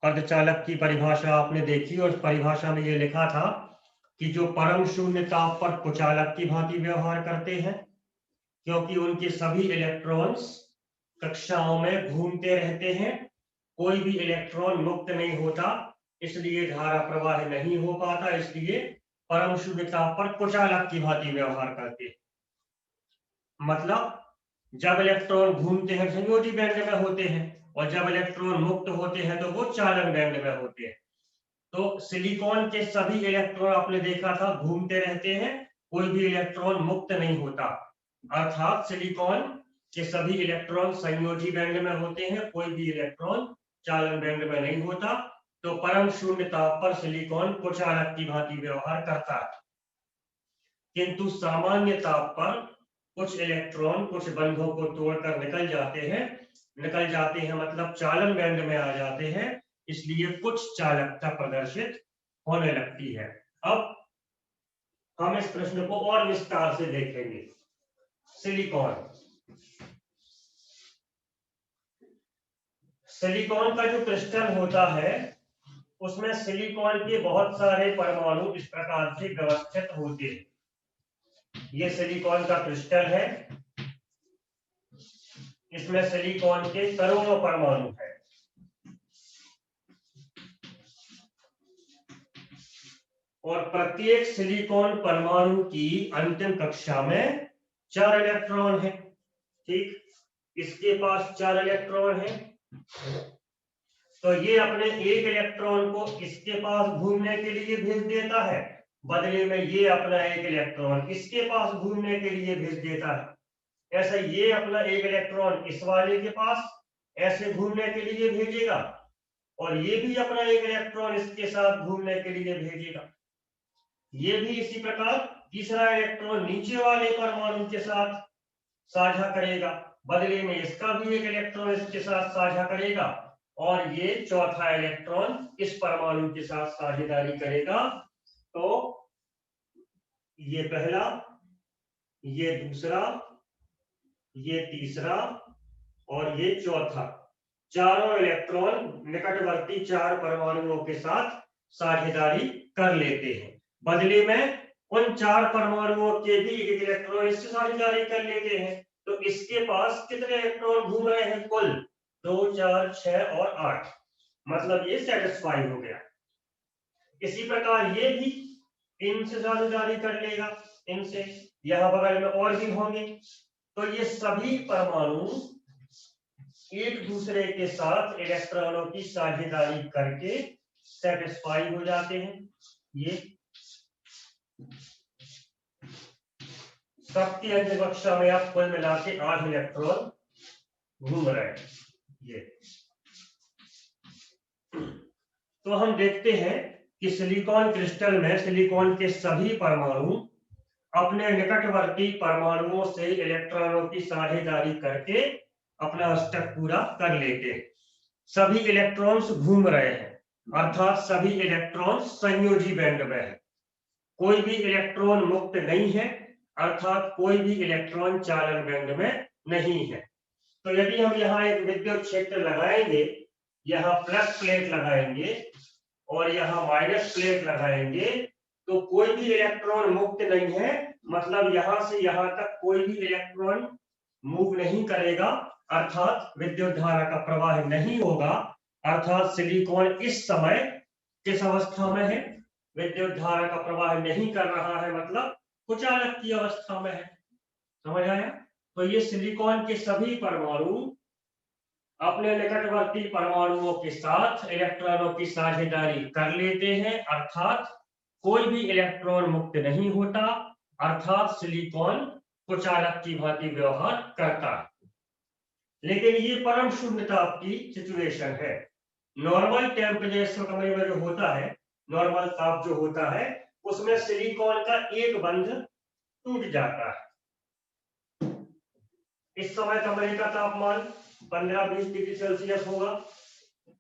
अर्धचालक की परिभाषा आपने देखी और उस परिभाषा में ये लिखा था कि जो परम शून्य ताप पर कुचालक की भांति व्यवहार करते हैं, क्योंकि उनके सभी इलेक्ट्रॉन्स कक्षाओं में घूमते रहते हैं, कोई भी इलेक्ट्रॉन मुक्त नहीं होता, इसलिए धारा प्रवाह नहीं हो पाता, इसलिए परम शून्य ताप पर कुचालक की भांति व्यवहार करते हैं। मतलब जब इलेक्ट्रॉन घूमते हैं संयोजी बैंड में होते हैं और जब इलेक्ट्रॉन मुक्त होते हैं तो वो चालन बैंड में होते हैं। तो सिलिकॉन के सभी इलेक्ट्रॉन आपने देखा था घूमते रहते हैं, कोई भी इलेक्ट्रॉन मुक्त नहीं होता, अर्थात सिलिकॉन के सभी इलेक्ट्रॉन संयोजी बैंड में होते हैं, कोई भी इलेक्ट्रॉन चालन बैंड में नहीं होता। तो परम शून्य ताप पर सिलिकॉन कुचालक की भांति व्यवहार करता है, किंतु सामान्य ताप पर कुछ इलेक्ट्रॉन कुछ बंधों को तोड़कर निकल जाते हैं मतलब चालन बैंड में आ जाते हैं, इसलिए कुछ चालकता प्रदर्शित होने लगती है। अब हम इस प्रश्न को और विस्तार से देखेंगे। सिलिकॉन का जो क्रिस्टल होता है उसमें सिलिकॉन के बहुत सारे परमाणु इस प्रकार से व्यवस्थित होते हैं। ये सिलिकॉन का क्रिस्टल है, इसमें सिलिकॉन के करोड़ों परमाणु है। और प्रत्येक सिलिकॉन परमाणु की अंतिम कक्षा में 4 इलेक्ट्रॉन है। ठीक, इसके पास 4 इलेक्ट्रॉन है, तो ये अपने एक इलेक्ट्रॉन को इसके पास घूमने के लिए भेज देता है, बदले में ये अपना एक इलेक्ट्रॉन इसके पास घूमने के लिए भेज देता है। ऐसा ये अपना एक इलेक्ट्रॉन इस वाले के पास ऐसे घूमने के लिए भेजेगा और ये भी अपना एक इलेक्ट्रॉन इसके साथ घूमने के लिए भेजेगा। ये भी इसी प्रकार तीसरा इलेक्ट्रॉन नीचे वाले परमाणु के साथ साझा करेगा, बदले में इसका भी एक इलेक्ट्रॉन इसके साथ साझा करेगा और ये चौथा इलेक्ट्रॉन इस परमाणु के साथ साझेदारी करेगा। तो ये पहला, ये दूसरा, ये तीसरा और ये चौथा, चारों इलेक्ट्रॉन निकटवर्ती 4 परमाणुओं के साथ साझेदारी कर लेते हैं। बदले में उन 4 परमाणुओं के भी एक इलेक्ट्रॉन इससे साझेदारी कर लेते हैं। तो इसके पास कितने इलेक्ट्रॉन घूम रहे हैं? कुल 2, 4, 6 और 8, मतलब ये सेटिस्फाई हो गया। इसी प्रकार ये भी इनसे साझेदारी कर लेगा, इनसे, यहां बगल में और भी होंगे। तो ये सभी परमाणु एक दूसरे के साथ इलेक्ट्रॉनों की साझेदारी करके सेटिस्फाई हो जाते हैं। ये सबकी अंतिम कक्षा में आप कुल मिला के 8 इलेक्ट्रॉन घूम रहे हैं। ये तो हम देखते हैं कि सिलिकॉन क्रिस्टल में सिलिकॉन के सभी परमाणु अपने निकटवर्ती परमाणुओं से इलेक्ट्रॉनों की साझेदारी करके अपना स्टेप पूरा कर लेते हैं। सभी इलेक्ट्रॉन्स घूम रहे हैं, अर्थात सभी इलेक्ट्रॉन्स संयोजी बैंड में है, कोई भी इलेक्ट्रॉन मुक्त नहीं है, अर्थात कोई भी इलेक्ट्रॉन चालन बैंड में नहीं है। तो यदि हम यहाँ एक विद्युत क्षेत्र लगाएंगे, यहाँ प्लस प्लेट लगाएंगे और यहाँ माइनस प्लेट लगाएंगे, तो कोई भी इलेक्ट्रॉन मुक्त नहीं है, मतलब यहां से यहां तक कोई भी इलेक्ट्रॉन मूव नहीं करेगा, अर्थात विद्युत धारा का प्रवाह नहीं होगा। अर्थात सिलिकॉन इस समय किस अवस्था में है? विद्युत धारा का प्रवाह नहीं कर रहा है, मतलब कुचालक की अवस्था में है। समझ आया? तो ये सिलिकॉन के सभी परमाणु अपने निकटवर्ती परमाणुओं के साथ इलेक्ट्रॉनों की साझेदारी कर लेते हैं, अर्थात कोई भी इलेक्ट्रॉन मुक्त नहीं होता, अर्थात सिलिकॉन कुचालक की भांति व्यवहार करता है। लेकिन ये परम शून्य ताप की सिचुएशन है। नॉर्मल टेम्परेचर कमरे में जो होता है, नॉर्मल ताप जो होता है, उसमें सिलिकॉन का एक बंध टूट जाता है। इस समय कमरे का तापमान 15-20 डिग्री सेल्सियस होगा,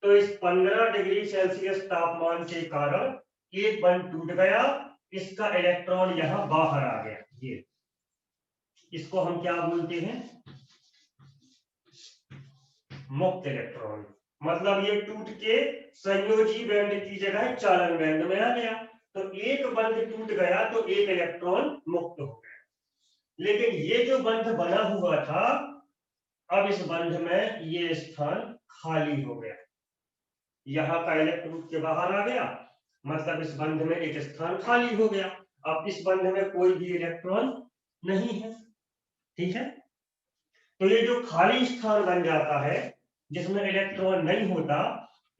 तो इस 15 डिग्री सेल्सियस तापमान के कारण एक बंध टूट गया, इसका इलेक्ट्रॉन यहां बाहर आ गया। ये इसको हम क्या बोलते हैं? मुक्त इलेक्ट्रॉन। मतलब ये टूट के संयोजी बैंड की जगह चालन बैंड में आ गया। तो एक बंध टूट गया तो एक इलेक्ट्रॉन मुक्त हो गया। लेकिन ये जो बंध बना हुआ था, अब इस बंध में ये स्थान खाली हो गया, यहाँ का इलेक्ट्रॉन के बाहर आ गया, मतलब इस बंध में एक स्थान खाली हो गया। अब इस बंध में कोई भी इलेक्ट्रॉन नहीं है। ठीक है, तो ये जो खाली स्थान बन जाता है जिसमें इलेक्ट्रॉन नहीं होता,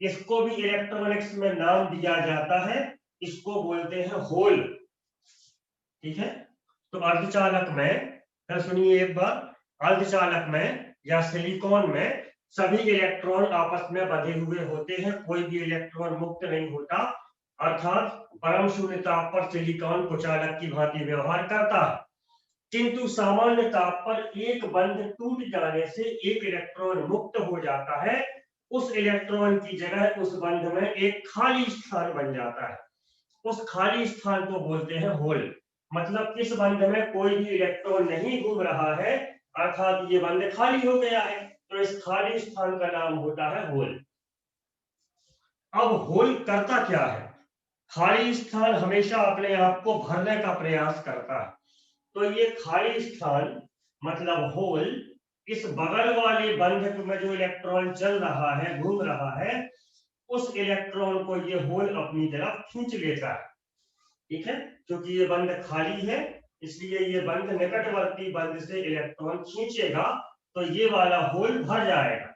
इसको भी इलेक्ट्रॉनिक्स में नाम दिया जाता है, इसको बोलते हैं होल। ठीक है, तो अर्धचालक में, फिर सुनिए एक बार, अर्धचालक में या सिलिकॉन में सभी इलेक्ट्रॉन आपस में बंधे हुए होते हैं, कोई भी इलेक्ट्रॉन मुक्त नहीं होता, अर्थात परम शून्य ताप पर सिलिकॉन कुचालक की भांति व्यवहार करता है। किंतु सामान्य ताप पर एक बंध टूट जाने से एक इलेक्ट्रॉन मुक्त हो जाता है, उस इलेक्ट्रॉन की जगह उस बंध में एक खाली स्थान बन जाता है, उस खाली स्थान को बोलते हैं होल। मतलब इस बंध में कोई भी इलेक्ट्रॉन नहीं घूम रहा है, अर्थात ये बंध खाली हो गया है, तो इस खाली स्थान का नाम होता है होल। अब होल करता क्या है? खाली स्थान हमेशा अपने आप को भरने का प्रयास करता है, तो ये खाली स्थान मतलब होल, इस बगल वाले बंध में जो इलेक्ट्रॉन चल रहा है, घूम रहा है, उस इलेक्ट्रॉन को ये होल अपनी तरफ खींच लेता है। ठीक है, क्योंकि ये बंध खाली है, इसलिए ये बंध निकटवर्ती बंध से इलेक्ट्रॉन खींचेगा, तो ये वाला होल भर जाएगा।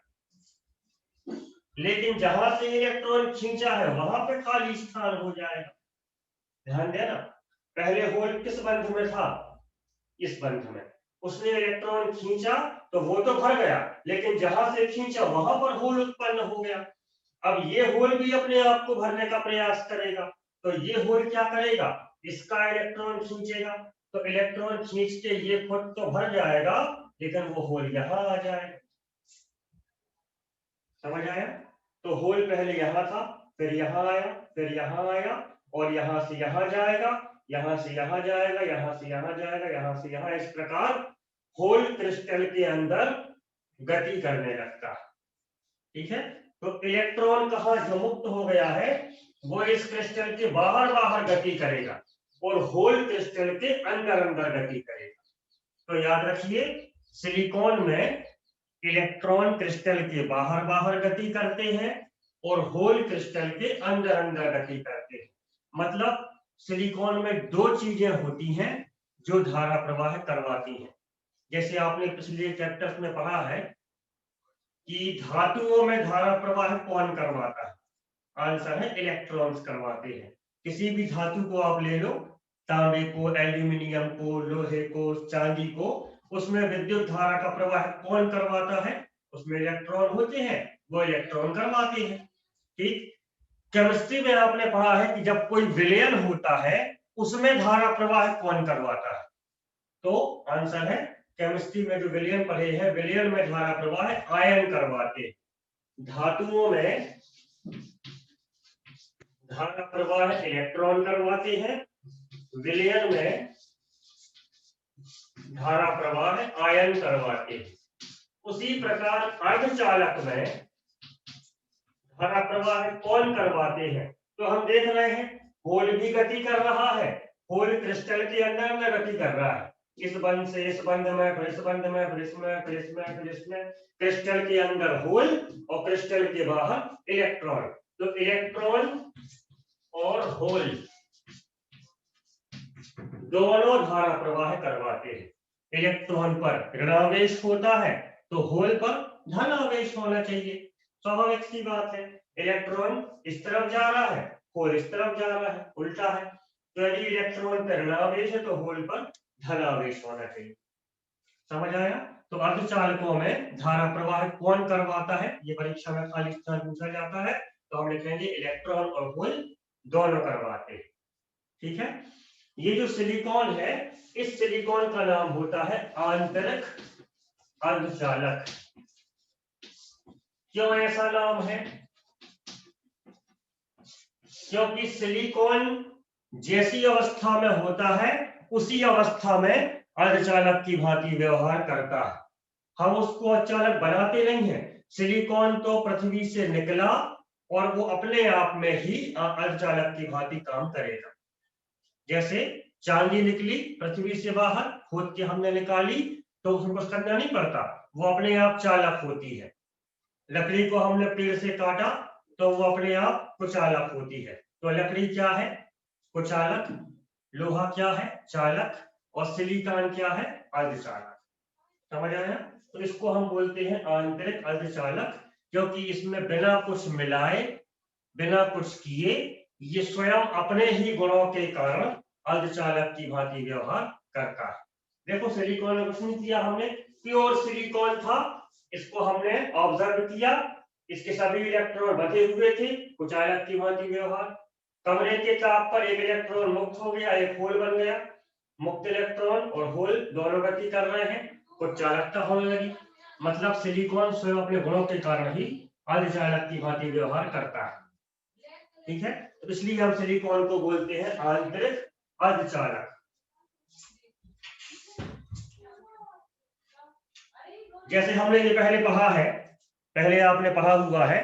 लेकिन जहां से इलेक्ट्रॉन खींचा है वहां पे खाली स्थान हो जाएगा। ध्यान देना, पहले होल किस बंध में था? इस बंध में। उसने इलेक्ट्रॉन खींचा तो वो तो भर गया, लेकिन जहां से खींचा वहां पर होल उत्पन्न हो गया। अब ये होल भी अपने आप को भरने का प्रयास करेगा, तो ये होल क्या करेगा? इसका इलेक्ट्रॉन खींचेगा, तो इलेक्ट्रॉन खींच के ये खुद तो भर जाएगा, लेकिन वो होल यहां आ जाएगा। समझ आया? तो होल पहले यहां था, फिर यहां आया, फिर यहां आया, और यहां से यहां जाएगा, यहां से यहां जाएगा, यहां से यहां जाएगा, यहां से यहां, इस प्रकार होल क्रिस्टल के अंदर गति करने लगता है। ठीक है, तो इलेक्ट्रॉन कहां जो मुक्त हो गया है वो इस क्रिस्टल के बाहर बाहर गति करेगा, और होल क्रिस्टल के अंदर अंदर गति करेगा। तो याद रखिए, सिलिकॉन में इलेक्ट्रॉन क्रिस्टल के बाहर बाहर गति करते हैं और होल क्रिस्टल के अंदर अंदर गति करते हैं। मतलब सिलिकॉन में दो चीजें होती हैं जो धारा प्रवाह करवाती हैं। जैसे आपने पिछले चैप्टर्स में पढ़ा है कि धातुओं में धारा प्रवाह कौन करवाता है? आंसर है इलेक्ट्रॉन्स करवाते हैं। किसी भी धातु को आप ले लो, तांबे को, एल्यूमिनियम को, लोहे को, चांदी को, उसमें विद्युत धारा का प्रवाह कौन करवाता है? उसमें इलेक्ट्रॉन होते हैं, वो इलेक्ट्रॉन करवाते हैं। ठीक, केमिस्ट्री में आपने पढ़ा है कि जब कोई विलयन होता है उसमें धारा प्रवाह कौन करवाता है? तो आंसर है, केमिस्ट्री में जो विलयन पढ़े हैं, विलयन में धारा प्रवाह आयन करवाते हैं। धातुओं में धारा प्रवाह इलेक्ट्रॉन करवाते हैं, विलयन में धारा प्रवाह आयन करवाते हैं। उसी प्रकार अर्धचालक में धारा प्रवाह कौन करवाते हैं? तो हम देख रहे हैं होल भी गति कर रहा है, होल क्रिस्टल के अंदर में गति कर रहा है, इस बंध से इस बंध में, फिर इस बंध में, फिर इसमें, फिर इसमें, फिर इसमें, क्रिस्टल के अंदर होल और क्रिस्टल के बाहर इलेक्ट्रॉन। तो इलेक्ट्रॉन और होल दोनों धारा प्रवाह करवाते हैं। इलेक्ट्रॉन पर ऋणावेश होता है तो होल पर धनावेश होना चाहिए, स्वाभाविक सी बात है। इलेक्ट्रॉन इस तरफ जा रहा है, होल इस तरफ जा रहा है, उल्टा है, तो यदि इलेक्ट्रॉन पर ऋणावेश है तो होल पर धनावेश होना चाहिए। समझ आया? तो अर्धचालकों में धारा प्रवाह कौन करवाता है, ये परीक्षा में खाली स्थान पूछा जाता है, तो हम लिखेंगे इलेक्ट्रॉन और होल दोनों करवाते हैं। ठीक है, ये जो सिलिकॉन है, इस सिलिकॉन का नाम होता है आंतरिक अर्धचालक। क्यों ऐसा नाम है? क्योंकि सिलिकॉन जैसी अवस्था में होता है उसी अवस्था में अर्धचालक की भांति व्यवहार करता है। हम उसको अचानक बनाते नहीं हैं, सिलिकॉन तो पृथ्वी से निकला और वो अपने आप में ही अर्धचालक की भांति काम करेगा। जैसे चांदी निकली पृथ्वी से बाहर, खोद के हमने निकाली, तो उसमें कुछ करना नहीं पड़ता, वो अपने आप चालक होती है। लकड़ी को हमने पेड़ से काटा तो वो अपने आप कुचालक होती है। तो लकड़ी क्या है? कुचालक। लोहा क्या है? चालक। और सिलिकॉन क्या है? अर्धचालक। समझ आया? तो इसको हम बोलते हैं आंतरिक अर्धचालक, क्योंकि इसमें बिना कुछ मिलाए, बिना कुछ किए, ये स्वयं अपने ही गुणों के कारण अर्धचालक की भांति व्यवहार करता है। देखो सिलिकॉन में कुछ नहीं किया हमने, प्योर सिलिकॉन था, इसको हमने ऑब्जर्व किया, इसके सभी इलेक्ट्रॉन बचे हुए थे, कुचालक की भांति व्यवहार। कमरे के ताप पर एक इलेक्ट्रॉन मुक्त हो गया, एक होल बन गया, मुक्त इलेक्ट्रॉन और होल दोनों गति कर रहे हैं, कुछ चालकता होने लगी। मतलब सिलिकॉन स्वयं अपने गुणों के कारण ही अर्धचालक की भांति व्यवहार करता है। ठीक है, तो इसलिए हम सिलिकॉन को बोलते हैं आंतरिक अर्धचालक। जैसे हमने ये पहले पढ़ा है, पहले आपने पढ़ा हुआ है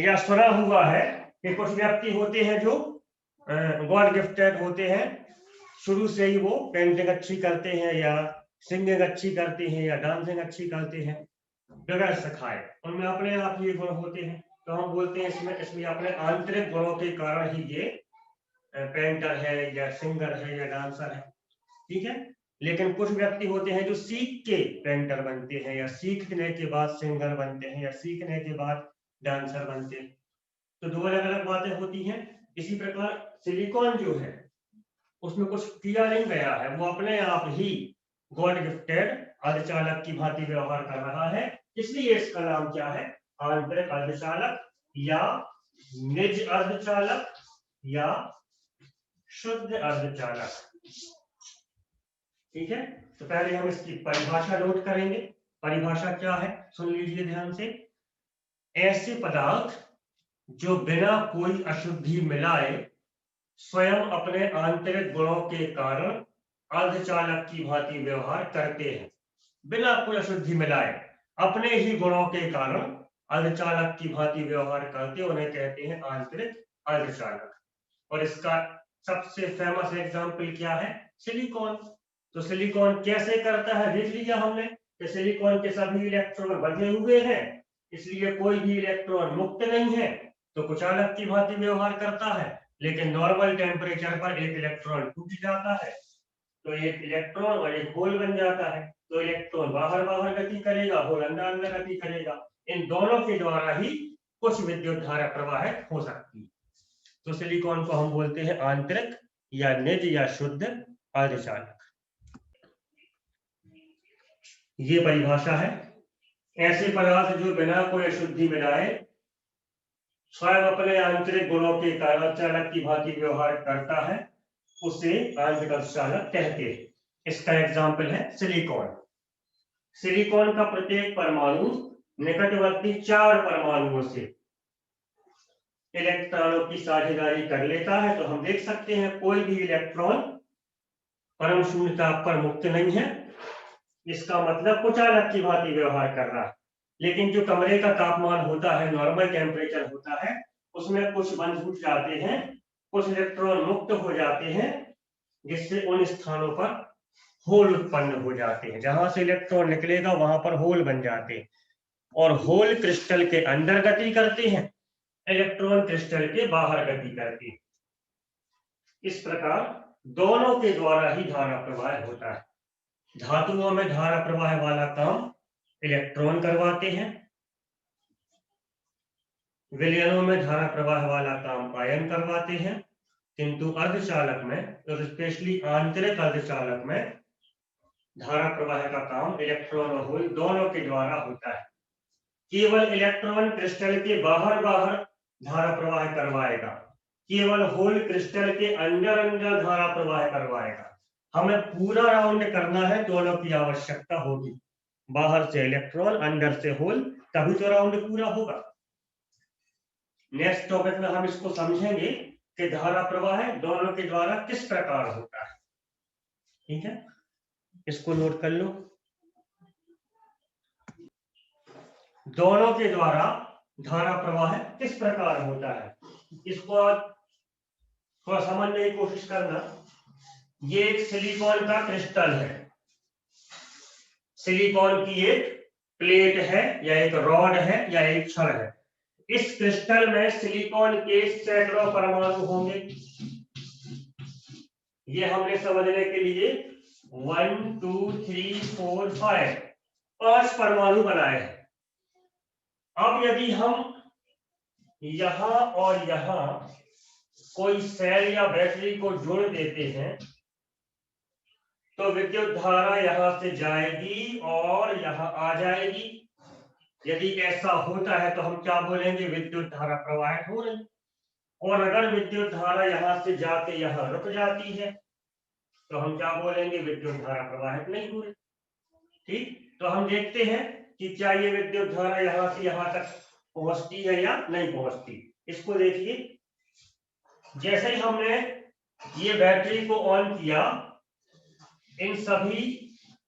या सुना हुआ है कि कुछ व्यक्ति होते हैं जो गॉड गिफ्टेड होते हैं, शुरू से ही वो पेंटिंग अच्छी करते हैं या सिंगिंग अच्छी करते हैं या डांसिंग अच्छी करते हैं, बगैर सिखाए, उनमें अपने आप ये गुण होते हैं। तो हम बोलते हैं इसमें अपने आंतरिक गुणों के कारण ही ये पेंटर है या सिंगर है या डांसर है। ठीक है, लेकिन कुछ व्यक्ति होते हैं जो सीख के पेंटर बनते हैं या सीखने के बाद सिंगर बनते हैं या सीखने के बाद डांसर बनते हैं। तो दो अलग अलग बातें होती हैं। इसी प्रकार सिलिकॉन जो है उसमें कुछ किया नहीं गया है, वो अपने आप ही गॉड गिफ्टेड अर्धचालक की भांति व्यवहार कर रहा है, इसलिए इसका नाम क्या है? आंतरिक अर्धचालक या निज अर्धचालक या शुद्ध अर्धचालक। ठीक है, तो पहले हम इसकी परिभाषा नोट करेंगे। परिभाषा क्या है, सुन लीजिए ध्यान से। ऐसे पदार्थ जो बिना कोई अशुद्धि मिलाए स्वयं अपने आंतरिक गुणों के कारण अर्धचालक की भांति व्यवहार करते हैं। बिना कोई अशुद्धि मिलाए अपने ही गुणों के कारण अर्धचालक की भांति व्यवहार करते, उन्हें कहते हैं आंतरिक अर्धचालक। और इसका सबसे फेमस एग्जाम्पल क्या है? सिलिकॉन। तो सिलिकॉन कैसे करता है देख लिया हमने कि सिलिकॉन के सभी इलेक्ट्रॉन बंधे हुए हैं, इसलिए कोई भी इलेक्ट्रॉन मुक्त नहीं है, तो कुचालक की भांति व्यवहार करता है। लेकिन नॉर्मल टेम्परेचर पर एक इलेक्ट्रॉन टूट जाता है, तो एक इलेक्ट्रॉन और एक होल बन जाता है। तो इलेक्ट्रॉन बाहर बाहर गति करेगा, होल अंदर अंदर गति करेगा। इन दोनों के द्वारा ही कुछ विद्युत धारा प्रवाहित हो सकती है। तो सिलिकॉन को हम बोलते हैं आंतरिक या निज या शुद्ध अर्धचालक। ये परिभाषा है। ऐसे पदार्थ जो बिना कोई अशुद्धि मिलाए स्वयं अपने आंतरिक गुणों के कारण अर्धचालक की भांति व्यवहार करता है, उसे आंतरिक अर्धचालक कहते हैं। इसका एग्जाम्पल है सिलिकॉन। सिलिकॉन का प्रत्येक परमाणु निकटवर्ती 4 परमाणुओं से इलेक्ट्रॉनों की साझेदारी कर लेता है। तो हम देख सकते हैं कोई भी इलेक्ट्रॉन परम शून्य ताप पर मुक्त नहीं है, इसका मतलब कुचालक की भांति व्यवहार कर रहा है। लेकिन जो कमरे का तापमान होता है, नॉर्मल टेम्परेचर होता है, उसमें कुछ बंध छूट जाते हैं, कुछ इलेक्ट्रॉन मुक्त हो जाते हैं, जिससे उन स्थानों पर होल उत्पन्न हो जाते हैं। जहां से इलेक्ट्रॉन निकलेगा वहां पर होल बन जाते हैं, और होल क्रिस्टल के अंदर गति करते हैं, इलेक्ट्रॉन क्रिस्टल के बाहर गति करते हैं। इस प्रकार दोनों के द्वारा ही धारा प्रवाह होता है। धातुओं में धारा प्रवाह वाला काम इलेक्ट्रॉन करवाते हैं, विलयनों में धारा प्रवाह वाला काम आयन करवाते हैं, किंतु अर्धचालक में, और स्पेशली आंतरिक अर्धचालक में, धारा प्रवाह का काम इलेक्ट्रॉन और होल दोनों के द्वारा होता है। केवल इलेक्ट्रॉन क्रिस्टल के बाहर बाहर धारा प्रवाह करवाएगा, केवल होल क्रिस्टल के अंदर अंदर धारा प्रवाह करवाएगा। हमें पूरा राउंड करना है, दोनों की आवश्यकता होगी, बाहर से इलेक्ट्रॉन अंदर से होल, तभी तो राउंड पूरा होगा। नेक्स्ट टॉपिक में हम इसको समझेंगे कि धारा प्रवाह दोनों के द्वारा किस प्रकार होता है। ठीक है, इसको नोट कर लो। दोनों के द्वारा धारा प्रवाह किस प्रकार होता है, इसको थोड़ा समझने की कोशिश करना। ये एक सिलिकॉन का क्रिस्टल है, सिलिकॉन की एक प्लेट है या एक रॉड है या एक छड़ है। इस क्रिस्टल में सिलिकॉन के सैकड़ों परमाणु होंगे। ये हमने समझने के लिए 1 2 3 4 5 5 परमाणु बनाए हैं। अब यदि हम यहां और यहां कोई सेल या बैटरी को जोड़ देते हैं तो विद्युत धारा यहां से जाएगी और यहां आ जाएगी। यदि ऐसा होता है तो हम क्या बोलेंगे, विद्युत धारा प्रवाहित हो रही। और अगर विद्युत धारा यहां से जाके यहां रुक जाती है तो हम क्या बोलेंगे, विद्युत धारा प्रवाहित नहीं हो रही। ठीक, तो हम देखते हैं कि क्या ये विद्युत धारा यहां से यहां तक पहुंचती है या नहीं पहुंचती। इसको देखिए, जैसे ही हमने ये बैटरी को ऑन किया, इन सभी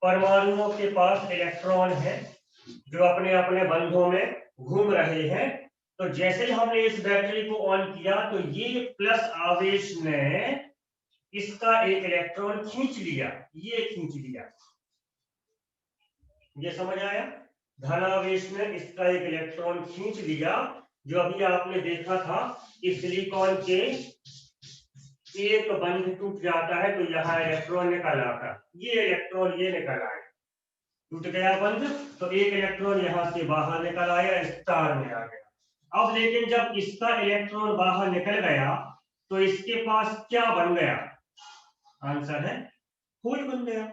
परमाणुओं के पास इलेक्ट्रॉन है जो अपने अपने बंधों में घूम रहे हैं। तो जैसे ही हमने इस बैटरी को ऑन किया तो ये प्लस आवेश ने इसका एक इलेक्ट्रॉन खींच लिया, ये खींच लिया। ये समझ आया, धनावेश ने इसका एक इलेक्ट्रॉन खींच लिया। जो अभी आपने देखा था कि सिलिकॉन के एक बंध टूट जाता है तो यहाँ इलेक्ट्रॉन निकल आता है, ये इलेक्ट्रॉन ये निकल आया, टूट गया बंध तो एक इलेक्ट्रॉन यहाँ से बाहर निकल आया, स्टार में आ गया। अब लेकिन जब इसका इलेक्ट्रॉन बाहर निकल गया तो इसके पास क्या बन गया, आंसर है होल बन गया।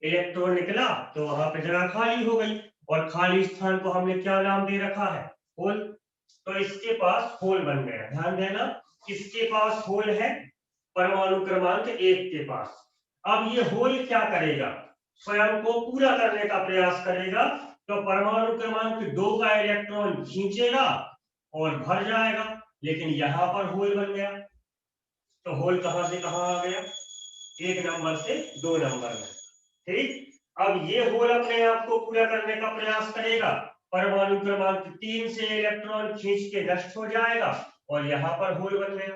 इलेक्ट्रॉन निकला तो वहां पे जगह खाली हो गई और खाली स्थान को हमने क्या नाम दे रखा है, होल। तो इसके पास होल बन गया। ध्यान देना, इसके पास होल है परमाणु क्रमांक 1 के पास। अब ये होल क्या करेगा, स्वयं को पूरा करने का प्रयास करेगा। तो परमाणु क्रमांक 2 का इलेक्ट्रॉन खींचेगा और भर जाएगा, लेकिन यहां पर होल बन गया। तो होल कहां से कहां आ गया, 1 नंबर से 2 नंबर में। ठीक, अब ये होल अपने आप को पूरा करने का प्रयास करेगा, परमाणु क्रमांक 3 से इलेक्ट्रॉन खींच के नष्ट हो जाएगा और यहाँ पर होल बन गया।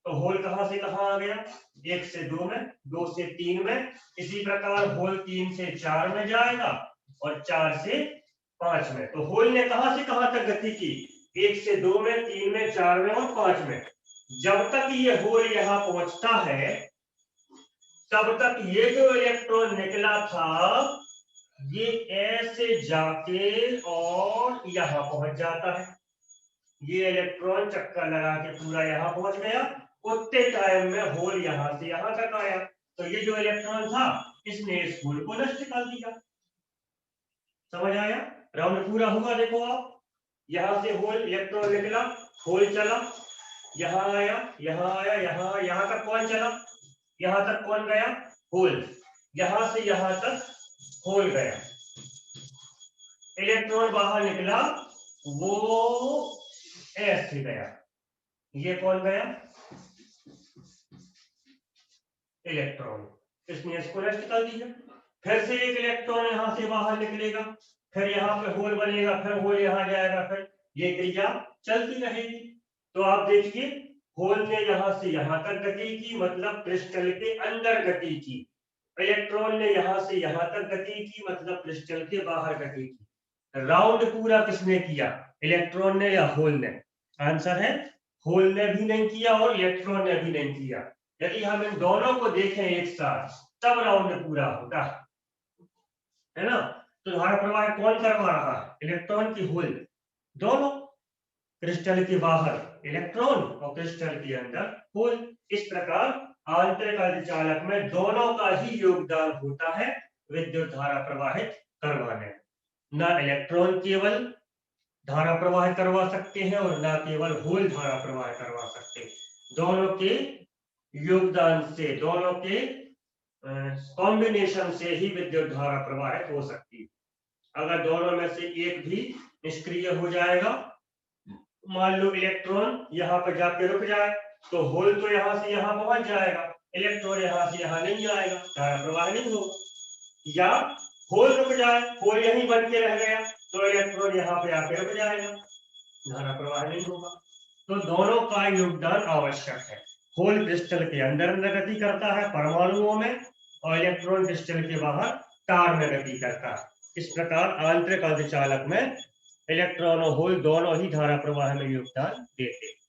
तो होल कहां से कहां आ गया, 1 से 2 में, 2 से 3 में। इसी प्रकार होल 3 से 4 में जाएगा और 4 से 5 में। तो होल ने कहां से कहां तक गति की, 1 से 2 में, 3 में, 4 में और 5 में। जब तक ये होल यहाँ पहुंचता है तब तक ये जो इलेक्ट्रॉन निकला था ये ऐसे जाके और यहां पहुंच जाता है। ये इलेक्ट्रॉन चक्कर लगा के पूरा यहां पहुंच गया, उतने टाइम में होल यहां से यहां तक आया। तो ये जो इलेक्ट्रॉन था इसने इस होल को नष्ट कर दिया। समझ आया, राउंड पूरा हुआ। देखो आप, यहां से होल इलेक्ट्रॉन निकला, होल चला, यहां आया, यहां आया, यहां तक कौन चला, यहां तक कौन गया, होल। यहां से यहां तक होल गया, इलेक्ट्रॉन बाहर निकला, वो ऐसे गया। ये कौन गया, इलेक्ट्रॉन, इसने इसको नष्ट कर दिया। फिर से एक इलेक्ट्रॉन यहां से बाहर निकलेगा, फिर यहाँ पे होल बनेगा, फिर होल यहाँ जाएगा, फिर ये क्रिया चलती रहेगी। तो आप देखिए, होल ने यहां से यहां तक गति की, मतलब क्रिस्टल के अंदर गति की। इलेक्ट्रॉन ने यहां से यहां तक गति की, मतलब क्रिस्टल के बाहर गति की। राउंड पूरा किसने किया, इलेक्ट्रॉन ने या होल ने। आंसर है होल ने भी नहीं किया और इलेक्ट्रॉन ने भी नहीं किया। यदि हम इन दोनों को देखें एक साथ तब राउंड पूरा होगा, है ना। तो धारा प्रवाह कौन करवा रहा है, इलेक्ट्रॉन की होल, दोनों। क्रिस्टल के बाहर इलेक्ट्रॉन और क्रिस्टल के अंदर होल। इस प्रकार आंतरिक अर्धचालक में दोनों का ही योगदान होता है विद्युत धारा प्रवाहित करवाने। ना इलेक्ट्रॉन केवल धारा प्रवाहित करवा सकते हैं और ना केवल होल धारा प्रवाहित करवा सकते, दोनों के योगदान से, दोनों के कॉम्बिनेशन से ही विद्युत धारा प्रवाहित हो सकती है। अगर दोनों में से एक भी निष्क्रिय हो जाएगा, मान लो इलेक्ट्रॉन यहाँ पर जाके रुक जाए तो होल तो यहाँ से यहाँ पहुंच जाएगा, इलेक्ट्रॉन यहाँ से यहाँ नहीं आएगा, धारा प्रवाह नहीं होगा। या होल रुक जाए, होल यहीं बन के रह गया तो इलेक्ट्रॉन यहाँ पे आके रुक जाएगा, धारा प्रवाह नहीं होगा। तो दोनों का योगदान आवश्यक है। होल क्रिस्टल के अंदर गति करता है परमाणुओं में, और इलेक्ट्रॉन क्रिस्टल के बाहर तार में गति करता है। इस प्रकार आंतरिक अर्धचालक में इलेक्ट्रॉन और होल दोनों ही धारा प्रवाह में योगदान देते हैं।